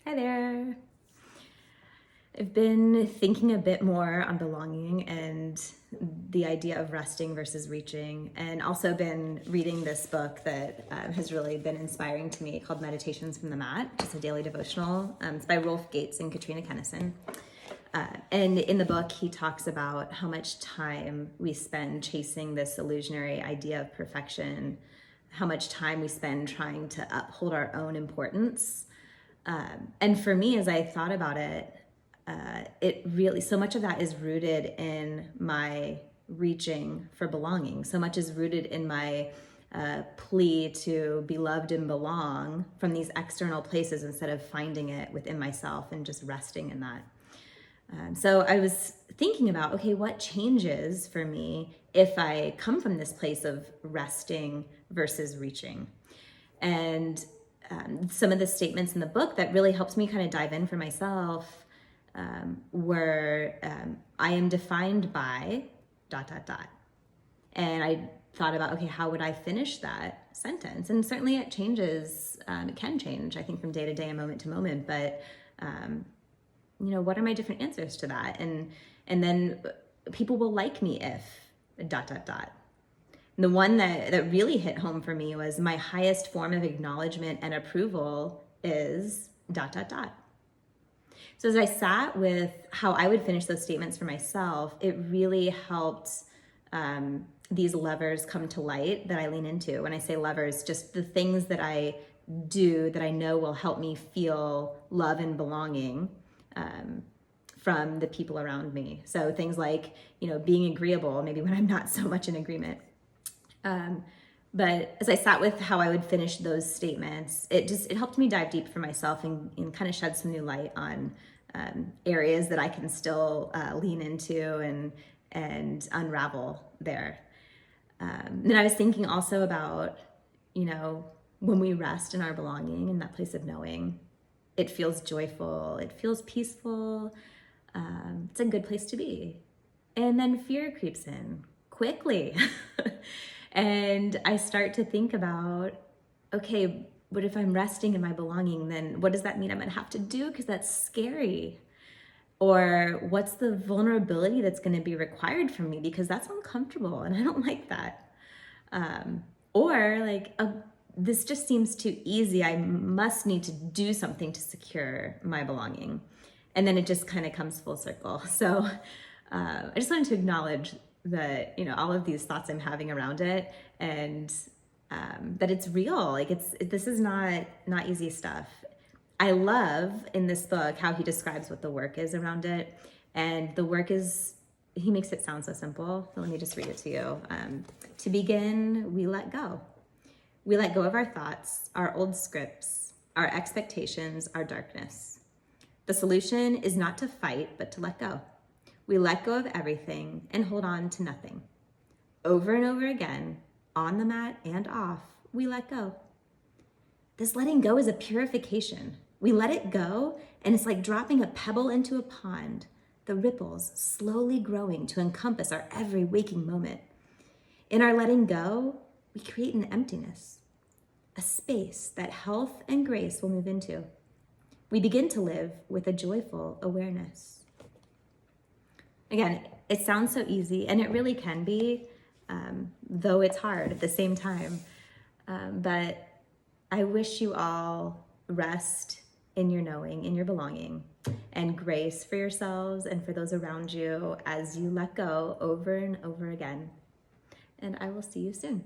Hi there. I've been thinking a bit more on belonging and the idea of resting versus reaching, and also been reading this book that has really been inspiring to me called Meditations from the Mat, just a daily devotional. It's by Rolf Gates and Katrina Kennison. And in the book, he talks about how much time we spend chasing this illusionary idea of perfection, how much time we spend trying to uphold our own importance. And for me, as I thought about it, it really, so much of that is rooted in my reaching for belonging. So much is rooted in my plea to be loved and belong from these external places instead of finding it within myself and just resting in that. So I was thinking about, okay, what changes for me if I come from this place of resting versus reaching? And some of the statements in the book that really helped me kind of dive in for myself were I am defined by ... And I thought about, okay, how would I finish that sentence? And certainly it changes, it can change, I think, from day to day and moment to moment, but what are my different answers to that? And then people will like me if ... The one that really hit home for me was my highest form of acknowledgement and approval is ... So as I sat with how I would finish those statements for myself, it really helped these levers come to light that I lean into. When I say levers, just the things that I do that I know will help me feel love and belonging from the people around me. So things like, being agreeable, maybe when I'm not so much in agreement. But as I sat with how I would finish those statements, it helped me dive deep for myself and kind of shed some new light on areas that I can still lean into and unravel there. Then I was thinking also about, when we rest in our belonging in that place of knowing, it feels joyful, it feels peaceful, it's a good place to be. And then fear creeps in quickly. And I start to think about, okay, but if I'm resting in my belonging, then what does that mean I'm gonna have to do? Because that's scary. Or what's the vulnerability that's gonna be required from me? Because that's uncomfortable and I don't like that. This just seems too easy. I must need to do something to secure my belonging. And then it just kind of comes full circle. So I just wanted to acknowledge that, all of these thoughts I'm having around it, and that it's real. This is not easy stuff. I love in this book how he describes what the work is around it. And the work is, he makes it sound so simple. So let me just read it to you. To begin, we let go. We let go of our thoughts, our old scripts, our expectations, our darkness. The solution is not to fight, but to let go. We let go of everything and hold on to nothing. Over and over again, on the mat and off, we let go. This letting go is a purification. We let it go, and it's like dropping a pebble into a pond, the ripples slowly growing to encompass our every waking moment. In our letting go, we create an emptiness, a space that health and grace will move into. We begin to live with a joyful awareness. Again, it sounds so easy, and it really can be, though it's hard at the same time. But I wish you all rest in your knowing, in your belonging, and grace for yourselves and for those around you as you let go over and over again. And I will see you soon.